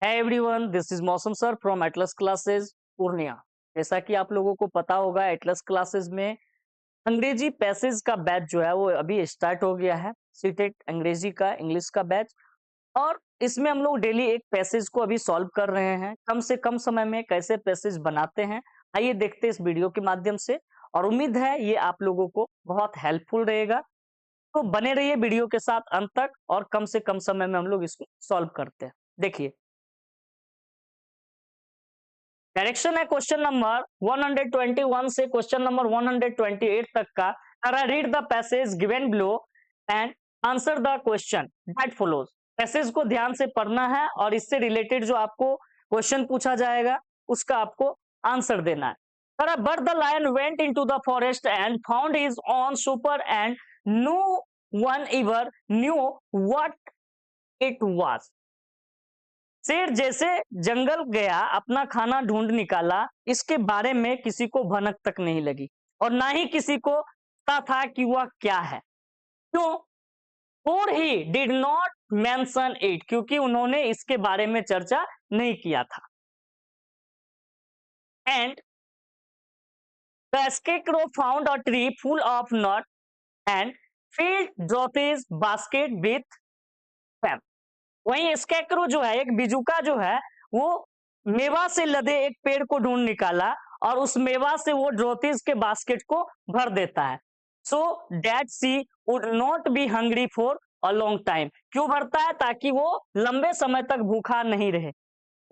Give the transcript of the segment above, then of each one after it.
है everyone, this is मौसम sir from Atlas classes Purnia. जैसा कि आप लोगों को पता होगा, एटलस क्लासेस में अंग्रेजी पैसेज का बैच जो है वो अभी स्टार्ट हो गया है। सीटेट अंग्रेजी का, इंग्लिश का बैच। और इसमें हम लोग डेली एक पैसेज को अभी सॉल्व कर रहे हैं। कम से कम समय में कैसे पैसेज बनाते हैं, आइए देखते हैं इस वीडियो के माध्यम से। और उम्मीद है ये आप लोगों को बहुत हेल्पफुल रहेगा। तो बने रहिए वीडियो के साथ अंत तक, और कम से कम समय में हम लोग इसको सॉल्व करते हैं। देखिए, डायरेक्शन है क्वेश्चन नंबर 121 से क्वेश्चन नंबर 128 तक का। Read the passage given below and answer the question that follows. Passage को ध्यान से पढ़ना है और इससे रिलेटेड जो आपको क्वेश्चन पूछा जाएगा उसका आपको आंसर देना है। But the lion went into the forest and found his own supper and no one ever knew what it was. शेर जैसे जंगल गया, अपना खाना ढूंढ निकाला, इसके बारे में किसी को भनक तक नहीं लगी और ना ही किसी को पता था कि वह क्या है। क्यों? For he did not mention it, क्योंकि उन्होंने इसके बारे में चर्चा नहीं किया था। And the scarecrow found a tree full of nut and filled Dorothy's basket with them। वहीं स्कैकरो जो है, एक बिजुका जो है, वो मेवा से लदे एक पेड़ को ढूंढ निकाला और उस मेवा से वो ड्रोथिस के बास्केट को भर देता है। So that she would not be hungry for a long time. क्यों भरता है? ताकि वो लंबे समय तक भूखा नहीं रहे।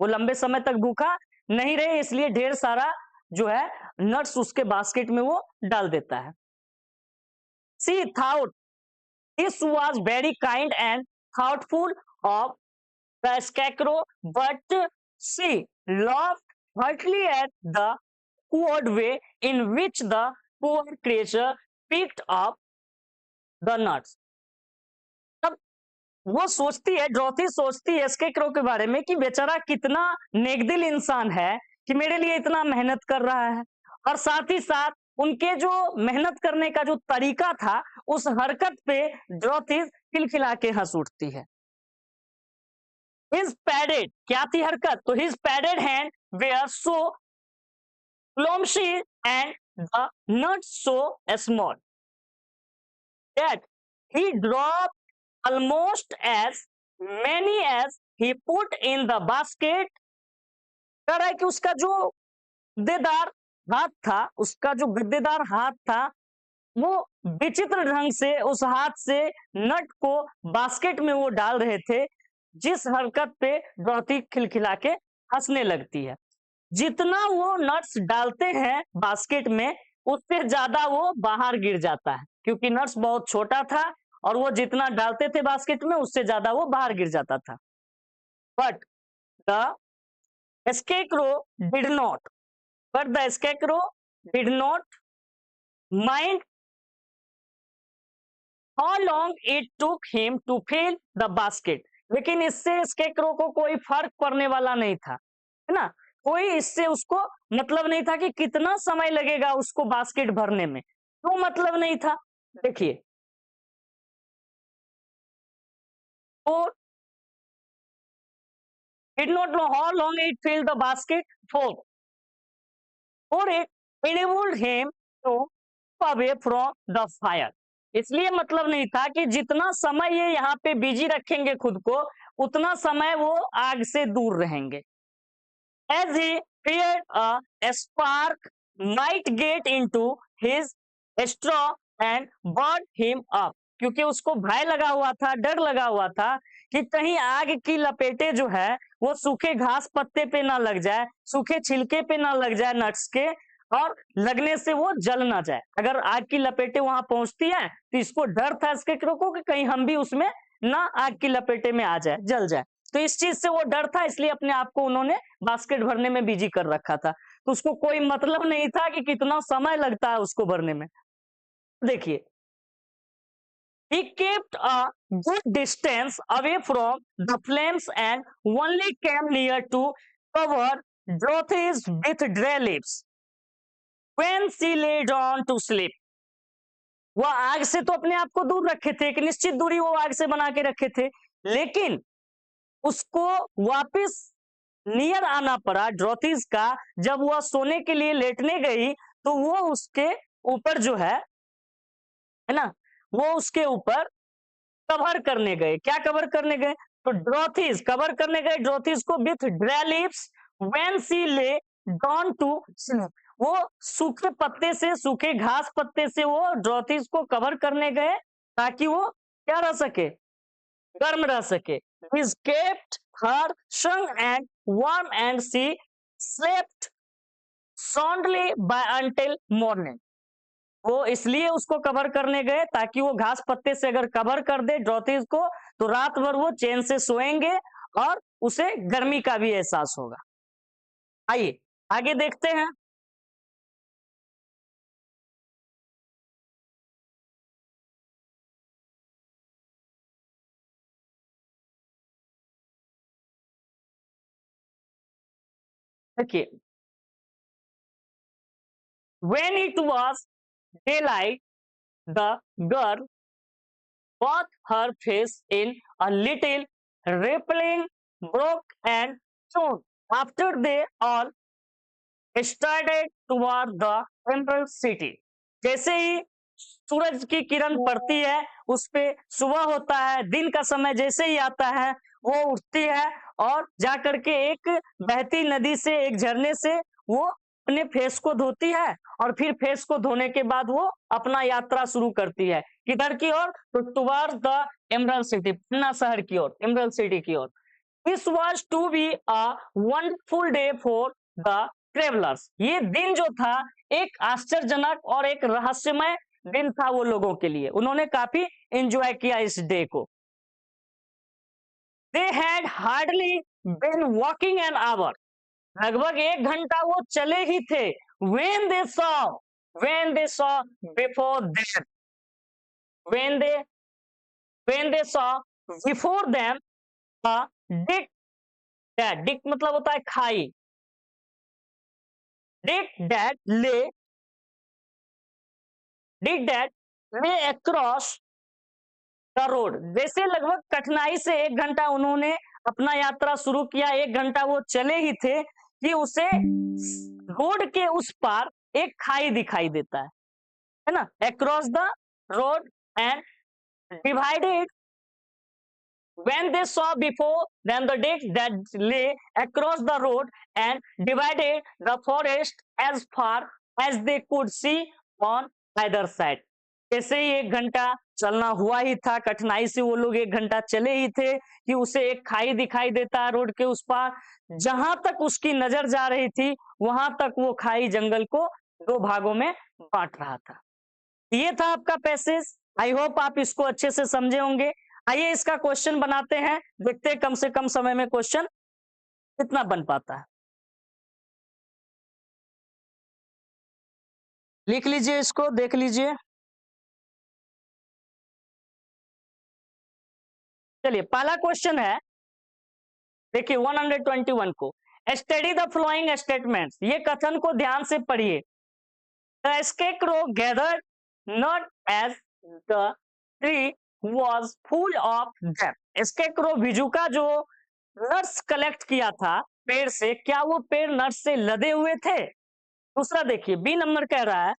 वो लंबे समय तक भूखा नहीं रहे, इसलिए ढेर सारा जो है नट्स उसके बास्केट में वो डाल देता है। She thought this was very kind and thoughtful of the scarecrow, but she laughed heartily at the awkward way in which the poor creature picked up the nuts। तब वो सोचती है, ड्रोथी सोचती है स्केक्रो के बारे में कि बेचारा कितना नेकदिल इंसान है कि मेरे लिए इतना मेहनत कर रहा है। और साथ ही साथ उनके जो मेहनत करने का जो तरीका था, उस हरकत पे ड्रोथी खिलखिला के हंस उठती है। His padded, क्या थी हरकत? तो his padded hand were so clumsy and the nuts so small that he dropped almost as many as he put in the basket। कह रहा है कि उसका जो गद्देदार हाथ था, उसका जो गद्देदार हाथ था, वो विचित्र ढंग से उस हाथ से नट को बास्केट में वो डाल रहे थे, जिस हरकत पे डॉटी खिलखिला के हंसने लगती है। जितना वो नट्स डालते हैं बास्केट में, उससे ज्यादा वो बाहर गिर जाता है, क्योंकि नट्स बहुत छोटा था और वो जितना डालते थे बास्केट में उससे ज्यादा वो बाहर गिर जाता था। But the scarecrow did not but the scarecrow did not mind how long it took him to fill the basket. लेकिन इससे स्केक्रो को कोई फर्क पड़ने वाला नहीं था, है ना। कोई इससे उसको मतलब नहीं था कि कितना समय लगेगा उसको बास्केट भरने में। क्यों मतलब नहीं था? देखिए, तो did not know how long it fill the basket for it enabled him to away from the fire. इसलिए मतलब नहीं था कि जितना समय ये यहाँ पे बिजी रखेंगे खुद को, उतना समय वो आग से दूर रहेंगे। As he feared a spark might get into his straw and burn him up। क्योंकि उसको भय लगा हुआ था, डर लगा हुआ था कि कहीं आग की लपेटे जो है वो सूखे घास पत्ते पे ना लग जाए, सूखे छिलके पे ना लग जाए नट्स के, और लगने से वो जल ना जाए। अगर आग की लपेटे वहां पहुंचती है तो इसको डर था इसके को कि कहीं हम भी उसमें ना आग की लपेटे में आ जाए, जल जाए। तो इस चीज से वो डर था, इसलिए अपने आप को उन्होंने बास्केट भरने में बिजी कर रखा था। तो उसको कोई मतलब नहीं था कि कितना समय लगता है उसको भरने में। देखिए, he kept a good distance away from the flames and only came near to cover Dorothy's with dry leaves when she lay down to sleep। वह आग से तो अपने आप को दूर रखे थे, एक निश्चित दूरी वो आग से बना के रखे थे, लेकिन उसको वापस नियर आना पड़ा ड्रोथिस का। जब वह सोने के लिए लेटने गई तो वो उसके ऊपर जो है ना, वो उसके ऊपर कवर करने गए। क्या कवर करने गए? तो ड्रोथिस कवर करने गए ड्रोथिस को with dry leaves when she lay down to sleep. वो सूखे पत्ते से, सूखे घास पत्ते से वो ड्रोथिस को कवर करने गए ताकि वो क्या रह सके, गर्म रह सके। This kept her strong and warm and she slept soundly by until morning. वो इसलिए उसको कवर करने गए ताकि वो घास पत्ते से अगर कवर कर दे ड्रोथिस को तो रात भर वो चैन से सोएंगे और उसे गर्मी का भी एहसास होगा। आइए आगे देखते हैं। देखिए, when it was daylight the girl bathed her face in a little rippling brook and soon after they all started toward the emerald city. जैसे ही सूरज की किरण पड़ती है उस पे सुबह होता है, दिन का समय जैसे ही आता है वो उठती है और जाकर के एक बहती नदी से, एक झरने से वो अपने फेस को धोती है और फिर फेस को धोने के बाद वो अपना यात्रा शुरू करती है। किधर की ओर? तो टुवर्ड्स द एमरल्ड सिटी, पन्ना शहर की ओर, एमरल्ड सिटी की ओर। This was to be a wonderful day for the travellers. ये दिन जो था एक आश्चर्यजनक और एक रहस्यमय दिन था वो लोगों के लिए। उन्होंने काफी एंजॉय किया इस डे को। They had hardly been walking an hour. लगभग 1 घंटा वो चले ही थे। when they saw when they saw before them when they when they saw before them a dick, dick मतलब होता है खाई, dick that lay across the road. जैसे लगभग कठिनाई से 1 घंटा उन्होंने अपना यात्रा शुरू किया, 1 घंटा वो चले ही थे कि उसे रोड के उस पार एक खाई दिखाई देता है ना, across the road and divided when they saw before them the ditch that lay across the road and divided the forest as far as they could see on either side। जैसे ही 1 घंटा चलना हुआ ही था, कठिनाई से वो लोग 1 घंटा चले ही थे कि उसे एक खाई दिखाई देता है रोड के उस पार। जहां तक उसकी नजर जा रही थी वहां तक वो खाई जंगल को 2 भागों में बांट रहा था। ये था आपका पैसेज। आई होप आप इसको अच्छे से समझे होंगे। आइए इसका क्वेश्चन बनाते हैं, देखते हैं कम से कम समय में क्वेश्चन कितना बन पाता है। लिख लीजिए इसको, देख लीजिए। चलिए पहला क्वेश्चन है, देखिए 121 को। Study the following statements. ये कथन को ध्यान से पढ़िए। The scarecrow gathered nut as the tree was full of them। Scarecrow भिजुका जो नट्स कलेक्ट किया था पेड़ से, क्या वो पेड़ नट्स से लदे हुए थे? दूसरा देखिए, बी नंबर कह रहा है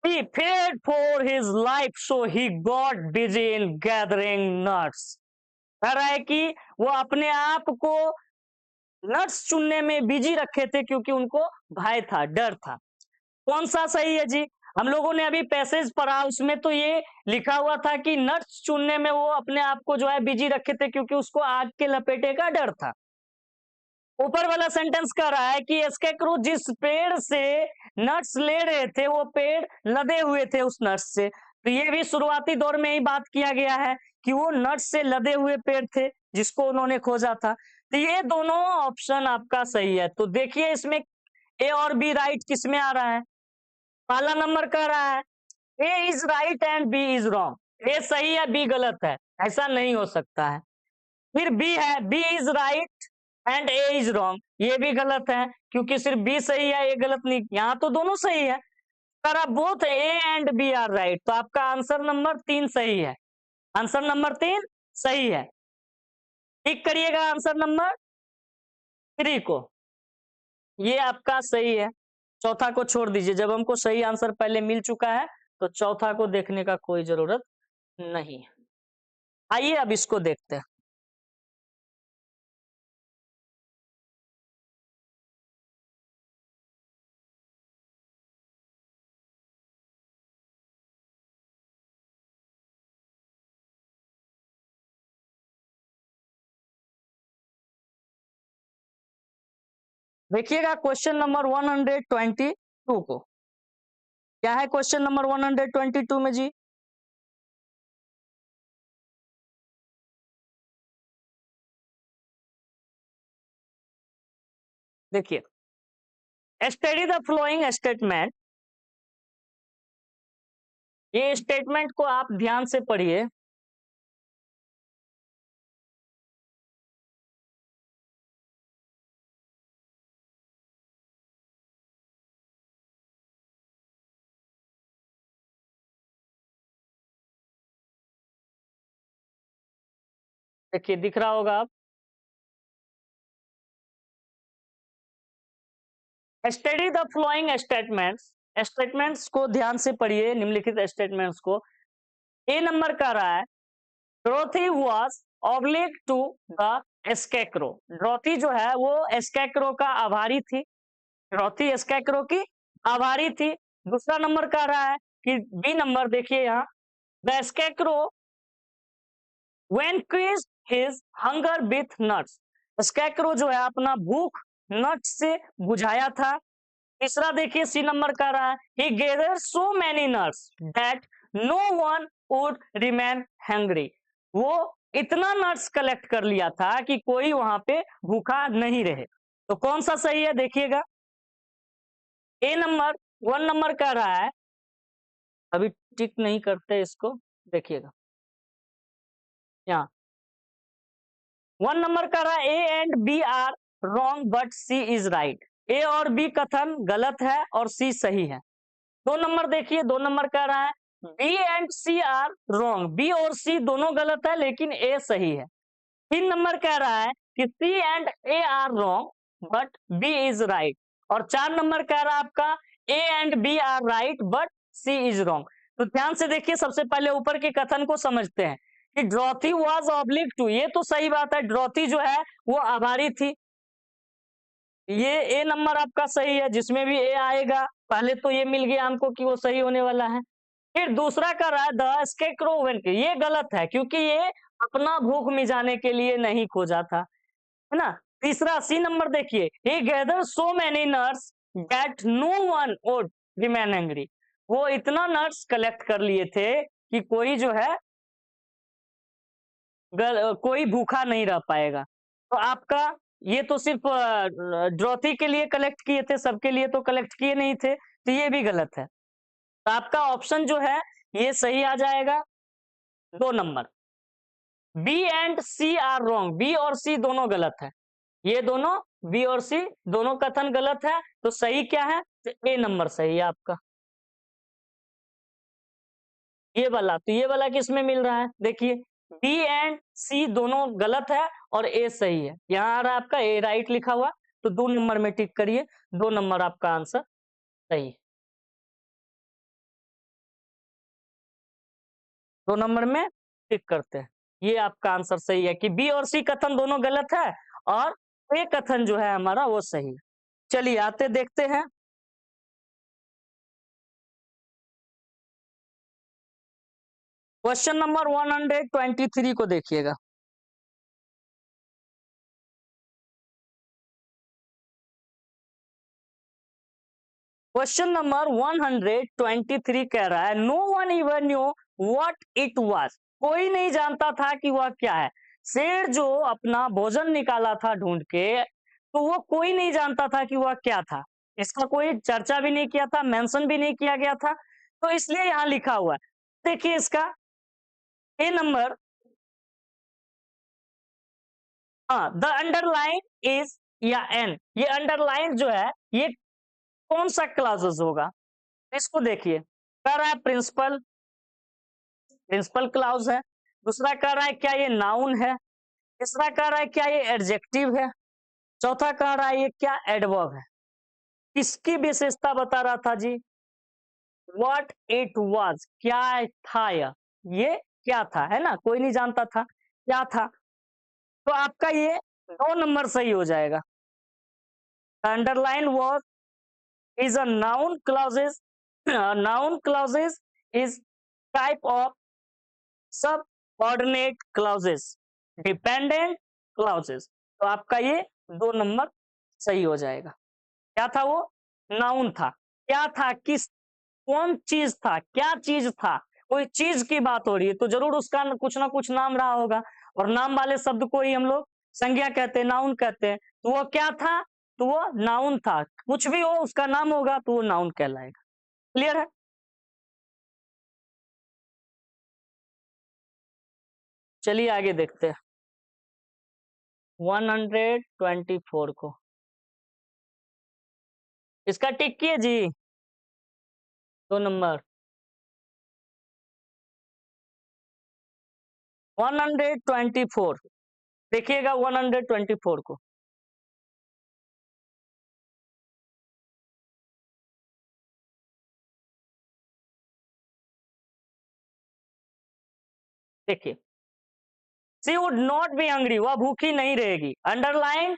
he feared for his life so he got busy in gathering nuts। कह रहा है कि वो अपने आप को नट्स चुनने में बिजी रखे थे क्योंकि उनको भय था, डर था। कौन सा सही है जी? हम लोगों ने अभी पैसेज पढ़ा, उसमें तो ये लिखा हुआ था कि नट्स चुनने में वो अपने आप को जो है बिजी रखे थे क्योंकि उसको आग के लपेटे का डर था। ऊपर वाला सेंटेंस कह रहा है कि स्केकरो जिस पेड़ से नट्स ले रहे थे वो पेड़ लदे हुए थे उस नट्स से। तो ये भी शुरुआती दौर में ही बात किया गया है कि वो नट्स से लदे हुए पेड़ थे जिसको उन्होंने खोजा था। तो ये दोनों ऑप्शन आपका सही है। तो देखिए इसमें ए और बी राइट किसमें आ रहा है? पहला नंबर कह रहा है A is right and B is wrong. A सही है, बी गलत है, ऐसा नहीं हो सकता है। फिर बी है, B is right and A is wrong. ये भी गलत है क्योंकि सिर्फ बी सही है, ए गलत नहीं। यहाँ तो दोनों सही है। अगर both A and B are right तो आपका आंसर नंबर 3 सही है। आंसर नंबर 3 सही है। टिक करिएगा आंसर नंबर 3 को। ये आपका सही है। चौथा को छोड़ दीजिए, जब हमको सही आंसर पहले मिल चुका है तो चौथा को देखने का कोई जरूरत नहीं है। आइए अब इसको देखते हैं। देखिएगा क्वेश्चन नंबर 122 को। क्या है क्वेश्चन नंबर 122 में जी? देखिए, स्टडी द फ्लोइंग स्टेटमेंट। ये स्टेटमेंट को आप ध्यान से पढ़िए। देखिए दिख रहा होगा आप। Study the following statements. Statements को ध्यान से पढ़िए, निम्नलिखित स्टेटमेंट्स को। ए नंबर का रहा है, Dorothy was obliged to the scarecrow. Dorothy जो है वो स्कैकरो का आभारी थी। ड्रोथी स्कैकरो की आभारी थी। दूसरा नंबर का रहा है कि बी नंबर देखिए यहाँ, the scarecrow when quenched his hunger with nuts। Scarecrow जो है अपना भूख नट से बुझाया था। तीसरा देखिए सी नंबर का रहा है, he gathered so many nuts that no one would remain hungry। वो इतना नट्स कलेक्ट कर लिया था कि कोई वहां पे भूखा नहीं रहे। तो कौन सा सही है देखिएगा। ए नंबर 1 नंबर का रहा है, अभी टिक नहीं करते इसको, देखिएगा यहाँ 1 नंबर का रहा है, A and B are wrong but C is right. A और बी कथन गलत है और सी सही है। 2 नंबर देखिए, 2 नंबर का रहा है, B and C are wrong. B और सी दोनों गलत है लेकिन ए सही है। 3 नंबर कह रहा है कि C and A are wrong but B is right. और 4 नंबर कह रहा है आपका, A and B are right but C is wrong. तो ध्यान से देखिए, सबसे पहले ऊपर के कथन को समझते हैं कि ड्रॉथी वॉज ऑब्लिक टू। ये तो सही बात है, ड्रॉथी जो है वो आभारी थी। ये ए नंबर आपका सही है, जिसमें भी ए आएगा पहले तो ये मिल गया हमको कि वो सही होने वाला है। फिर दूसरा का रहा है द स्केक्रो वेन, ये गलत है क्योंकि ये अपना भूख मिटाने के लिए नहीं खोजा था, है ना। तीसरा सी नंबर देखिए, he gathered so many nuts that no one would remain hungry। वो इतना नट्स कलेक्ट कर लिए थे कि कोई जो है कोई भूखा नहीं रह पाएगा। तो आपका ये तो सिर्फ ड्रॉथी के लिए कलेक्ट किए थे, सबके लिए तो कलेक्ट किए नहीं थे, तो ये भी गलत है। तो आपका ऑप्शन जो है ये सही आ जाएगा 2 number. B and C are wrong. B और सी दोनों गलत है। ये दोनों बी और सी दोनों कथन गलत है। तो सही क्या है? तो ए नंबर सही है आपका, ये वाला। तो ये वाला किस में मिल रहा है देखिए, बी एंड सी दोनों गलत है और ए सही है। यहाँ आ रहा है आपका ए राइट लिखा हुआ, तो 2 नंबर में टिक करिए। 2 नंबर आपका आंसर सही है। 2 नंबर में टिक करते हैं। ये आपका आंसर सही है कि बी और सी कथन दोनों गलत है और ए कथन जो है हमारा वो सही है। चलिए आते देखते हैं। क्वेश्चन नंबर 123 को देखिएगा। क्वेश्चन नंबर 123 कह रहा है, no one even knew what it was. कोई नहीं जानता था कि वह क्या है। शेर जो अपना भोजन निकाला था ढूंढ के, तो वो कोई नहीं जानता था कि वह क्या था। इसका कोई चर्चा भी नहीं किया था, मेंशन भी नहीं किया गया था, तो इसलिए यहाँ लिखा हुआ है। देखिए इसका ए नंबर, हाँ, द अंडरलाइन इज या एन। ये अंडरलाइन जो है ये कौन सा क्लासेस होगा, इसको देखिए। कह रहा है प्रिंसिपल, प्रिंसिपल क्लाउज है। दूसरा कह रहा है क्या ये नाउन है। तीसरा कह रहा है क्या ये एडजेक्टिव है। चौथा कह रहा है ये क्या एडवर्ब है, किसकी विशेषता बता रहा था जी, व्हाट इट वाज, क्या था ये क्या था, है ना, कोई नहीं जानता था क्या था। तो आपका ये 2 नंबर सही हो जाएगा। Underline was is a noun clauses. Noun clauses is type of subordinate clauses, dependent clauses. तो आपका ये 2 नंबर सही हो जाएगा। क्या था वो, नाउन था। क्या था, किस, कौन चीज था, क्या चीज था, कोई चीज की बात हो रही है तो जरूर उसका कुछ ना कुछ नाम रहा होगा, और नाम वाले शब्द को ही हम लोग संज्ञा कहते हैं, नाउन कहते हैं। तो वो क्या था, तो वो नाउन था, कुछ भी हो उसका नाम होगा तो वो नाउन कहलाएगा। क्लियर है। चलिए आगे देखते हैं 124 को। इसका टिक किए जी, 2 नंबर। 124, देखिएगा 124 को। देखिए, सी वुड नॉट बी हंग्री, वह भूखी नहीं रहेगी। अंडरलाइन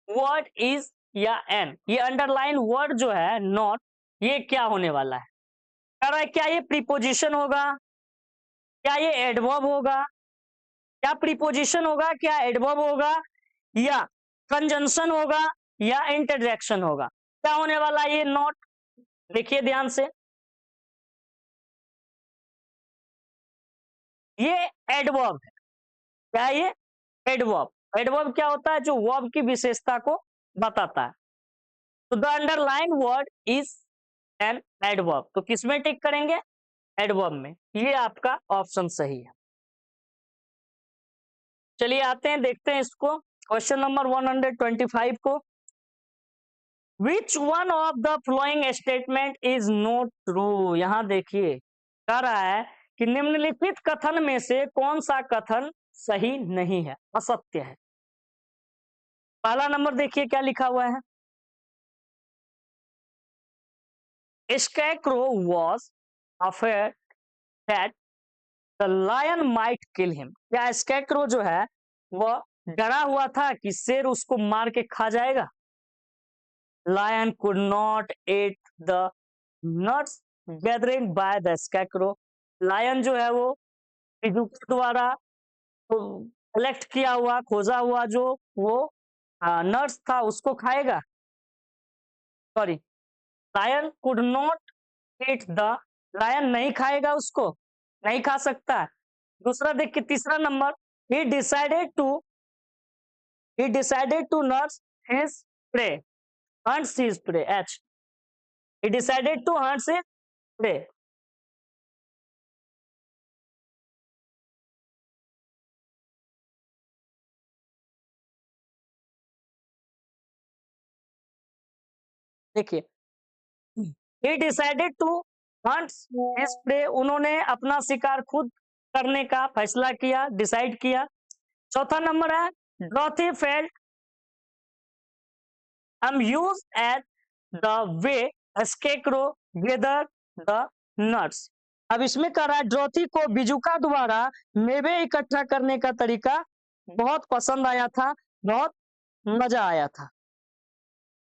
वर्ड इज या एन, ये अंडरलाइन वर्ड जो है नॉट, ये क्या होने वाला है, कह रहा है क्या ये प्रीपोजिशन होगा, क्या ये एडवर्ब होगा, क्या प्रीपोजिशन होगा, क्या एडवर्ब होगा, या कंजंक्शन होगा, या इंटरजेक्शन होगा, क्या होने वाला है ये नॉट। देखिए ध्यान से, ये एडवर्ब है। क्या है ये, एडवर्ब। एडवर्ब क्या होता है, जो वर्ब की विशेषता को बताता है। तो the underline word is an adverb, तो किसमें टिक करेंगे, एडवर्ब में। ये आपका ऑप्शन सही है। चलिए आते हैं, देखते हैं इसको, क्वेश्चन नंबर 125 को। Which one of the following statement is not true, यहां देखिए कह रहा है कि निम्नलिखित कथन में से कौन सा कथन सही नहीं है, असत्य है। पहला नंबर देखिए क्या लिखा हुआ है, scarecrow was afraid that the lion might kill him, क्या स्कैरक्रो जो है वह डरा हुआ था कि शेर उसको मार के खा जाएगा। Lion could not eat the nuts gathering by the scarecrow, lion जो है वो बिजुक द्वारा कलेक्ट किया हुआ, खोजा हुआ जो वो नट्स था उसको खाएगा। Sorry, lion could not eat the, lion नहीं खाएगा उसको, नहीं खा सकता है। दूसरा देखिए तीसरा number, he decided to he decided to nurse his prey, hunts his prey, h, he decided to hunt his prey। देखिए, he decided to hunt his prey, उन्होंने अपना शिकार खुद करने का फैसला किया, डिसाइड किया। चौथा नंबर है Dorothy felt amused at the way a scarecrow gathered the nuts। अब इसमें कह रहा है ड्रोथी को बिजुका द्वारा मेवे इकट्ठा करने का तरीका बहुत पसंद आया था, बहुत मजा आया था।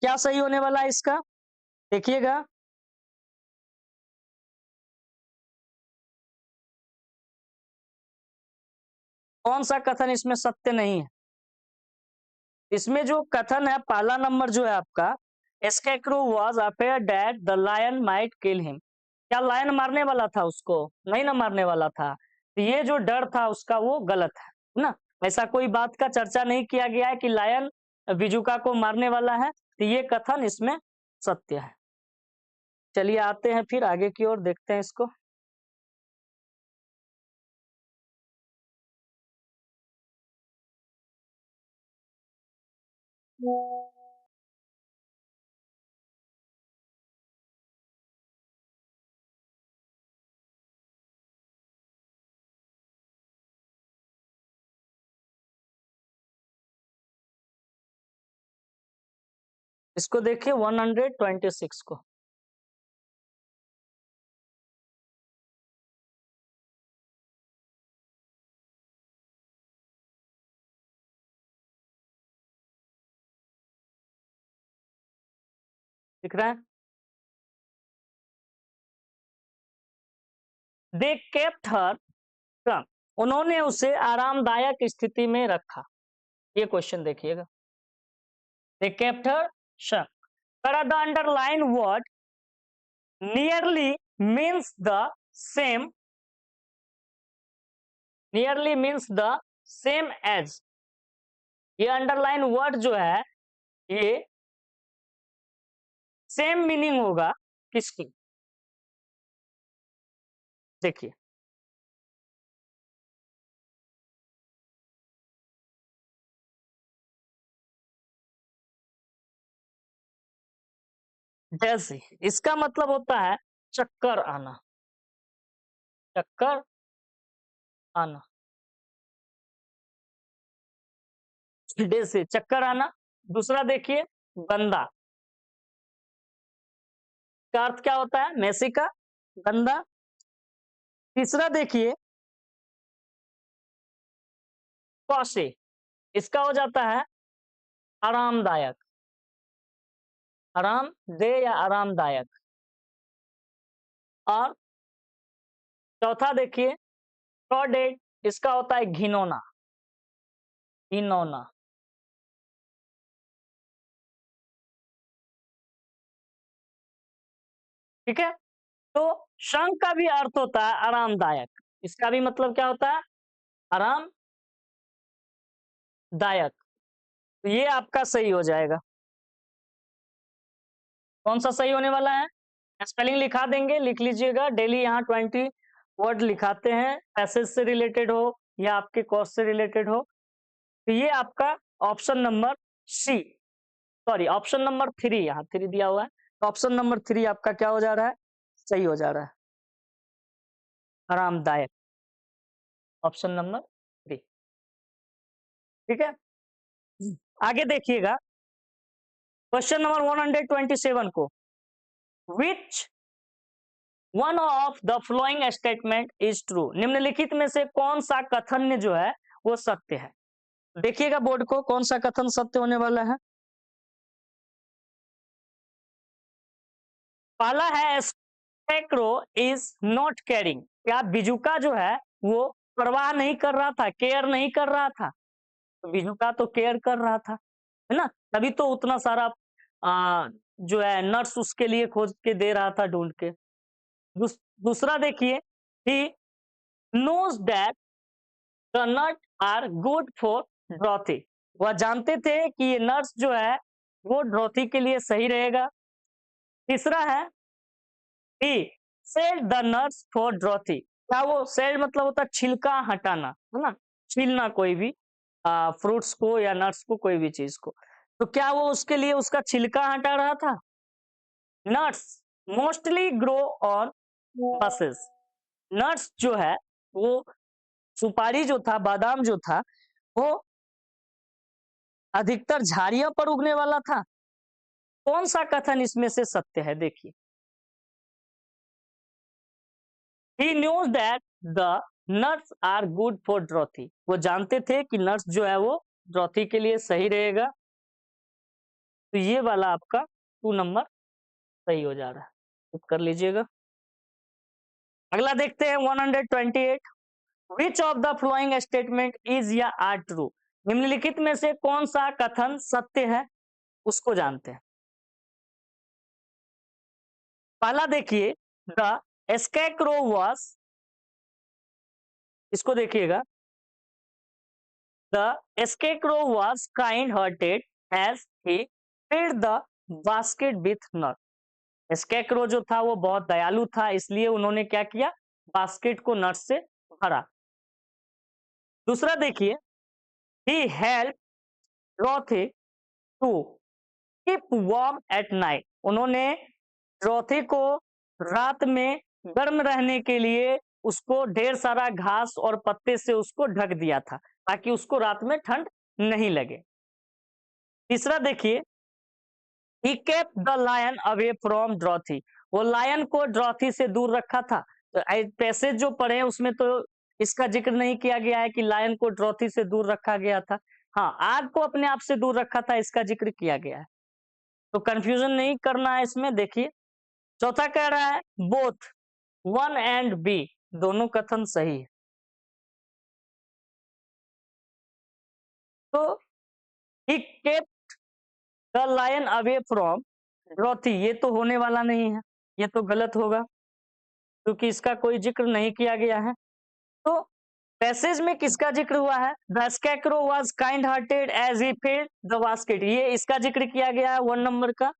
क्या सही होने वाला है इसका, देखिएगा। कौन सा कथन इसमें सत्य नहीं है, इसमें जो कथन है पहला नंबर जो है आपका, scarecrow was afraid that the lion might kill him, क्या लायन मारने वाला था उसको, नहीं ना मारने वाला था। तो ये जो डर था उसका वो गलत है ना, ऐसा कोई बात का चर्चा नहीं किया गया है कि लायन बिजुका को मारने वाला है, तो ये कथन इसमें सत्य है। चलिए आते हैं फिर आगे की ओर, देखते हैं इसको। इसको देखिए 126 को। दिख रहा है? दे केप्ट हर ट्रंक, उन्होंने उसे आरामदायक स्थिति में रखा। ये क्वेश्चन देखिएगा। They kept her trunk, but the underlined word nearly means the same, nearly means the same as, ये अंडरलाइन वर्ड जो है ये सेम मीनिंग होगा किसकी? देखिए, जैसे इसका मतलब होता है चक्कर आना, चक्कर आना, जैसे चक्कर आना। दूसरा देखिए गंदा, का अर्थ क्या होता है? मैसी का, गंदा। तीसरा देखिए कौशे, इसका हो जाता है आरामदायक, आरामदेह या आरामदायक। और चौथा देखिए टॉडेड, इसका होता है घिनौना, घिनौना। ठीक है, तो शंख का भी अर्थ होता है आरामदायक, इसका भी मतलब क्या होता है? आरामदायक। तो ये आपका सही हो जाएगा। कौन सा सही होने वाला है? स्पेलिंग लिखा देंगे, लिख लीजिएगा। डेली यहाँ 20 वर्ड लिखाते हैं, पैसेज से रिलेटेड हो या आपके कोर्स से रिलेटेड हो। तो ये आपका option number C, sorry option number 3, यहाँ 3 दिया हुआ है, तो ऑप्शन नंबर 3 आपका क्या हो जा रहा है? सही हो जा रहा है, आरामदायक, ऑप्शन नंबर 3। ठीक है, आगे देखिएगा क्वेश्चन नंबर 127 को। Which one of the following statement is true, निम्नलिखित में से कौन सा कथन जो है वो सत्य है? देखिएगा बोर्ड को, कौन सा कथन सत्य होने वाला है। पहला है स्कैरेक्रो इज नॉट केयरिंग, क्या बिजुका जो है वो परवाह नहीं कर रहा था, केयर नहीं कर रहा था? तो बिजुका तो केयर कर रहा था, है ना, तभी तो उतना सारा जो है नट्स उसके लिए खोज के दे रहा था, ढूंढ के। दूसरा देखिए, he knows that the nut are good for Dorothy, वह जानते थे कि ये नट्स जो है वो ड्रॉथी के लिए सही रहेगा। तीसरा है ही सेल्ड द नट्स फॉर ड्रॉथी, क्या वो सेल्ड मतलब होता है छिलका हटाना, है ना, छीलना कोई भी फ्रूट्स को या नट्स को, कोई भी चीज को। तो क्या वो उसके लिए उसका छिलका हटा रहा था? Nuts mostly grow on buses, nuts जो है वो, सुपारी जो था, बादाम जो था, वो अधिकतर झाड़ियों पर उगने वाला था। कौन सा कथन इसमें से सत्य है? देखिए, he knows that the nuts are good for ड्रॉथी, वो जानते थे कि नट्स जो है वो ड्रॉथी के लिए सही रहेगा। तो ये वाला आपका 2 नंबर सही हो जा रहा है, तो कर लीजिएगा। अगला देखते हैं 128, which of the following statement is या आर ट्रू, निम्नलिखित में से कौन सा कथन सत्य है उसको जानते हैं। पहला देखिए द स्कैरेक्रो वाज, इसको देखिएगा, the scarecrow was kind hearted as he filled the basket with nut, scarecrow जो था वो बहुत दयालु था, इसलिए उन्होंने क्या किया? बास्केट को नट से भरा। दूसरा देखिए, he helped Dorothy to keep warm at night, उन्होंने ड्रोथी को रात में गर्म रहने के लिए उसको ढेर सारा घास और पत्ते से उसको ढक दिया था, ताकि उसको रात में ठंड नहीं लगे। तीसरा देखिए, he kept the lion away from Dorothy. वो लायन को ड्रॉथी से दूर रखा था। तो पैसेज जो पढ़े हैं उसमें तो इसका जिक्र नहीं किया गया है कि लायन को ड्रॉथी से दूर रखा गया था। हाँ, आग को अपने आप से दूर रखा था, इसका जिक्र किया गया है। तो कंफ्यूजन नहीं करना है इसमें। देखिए चौथा कह रहा है बोथ 1 एंड बी, दोनों कथन सही है। तो he kept the lion away from Dorothy, ये तो होने वाला नहीं है, ये तो गलत होगा क्योंकि इसका कोई जिक्र नहीं किया गया है। तो पैसेज में किसका जिक्र हुआ है? The scarecrow was kind hearted as he filled the basket, ये इसका जिक्र किया गया है 1 नंबर का,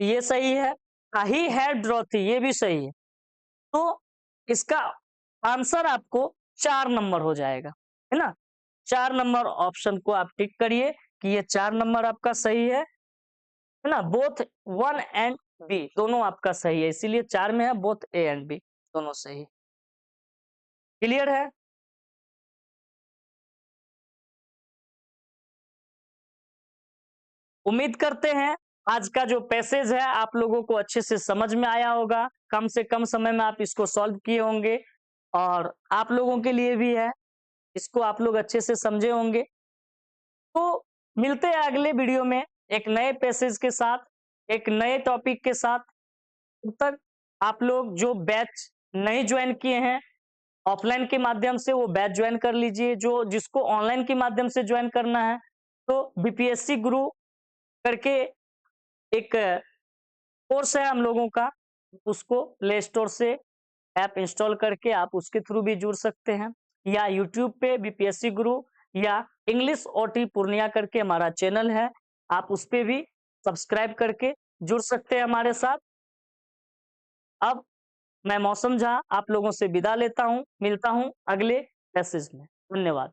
ये सही है। ही हैड ड्रॉथी, ये भी सही है। तो इसका आंसर आपको 4 नंबर हो जाएगा, है ना? 4 नंबर ऑप्शन को आप टिक करिए कि ये 4 नंबर आपका सही है ना? बोथ 1 एंड बी दोनों आपका सही है, इसीलिए 4 में है, बोथ ए एंड बी दोनों सही। क्लियर है? उम्मीद करते हैं आज का जो पैसेज है आप लोगों को अच्छे से समझ में आया होगा। कम से कम समय में आप इसको सॉल्व किए होंगे और आप लोगों के लिए भी है, इसको आप लोग अच्छे से समझे होंगे। तो मिलते हैं अगले वीडियो में एक नए पैसेज के साथ, एक नए टॉपिक के साथ। तब तक आप लोग जो बैच नहीं ज्वाइन किए हैं ऑफलाइन के माध्यम से, वो बैच ज्वाइन कर लीजिए। जो जिसको ऑनलाइन के माध्यम से ज्वाइन करना है तो बीपीएससी गुरु करके एक कोर्स है हम लोगों का, उसको प्ले स्टोर से ऐप इंस्टॉल करके आप उसके थ्रू भी जुड़ सकते हैं, या यूट्यूब पे बीपीएससी गुरु या इंग्लिश ओटी पूर्णिया करके हमारा चैनल है, आप उस पे भी सब्सक्राइब करके जुड़ सकते हैं हमारे साथ। अब मैं मौसम झा आप लोगों से विदा लेता हूँ, मिलता हूँ अगले मैसेज में। धन्यवाद।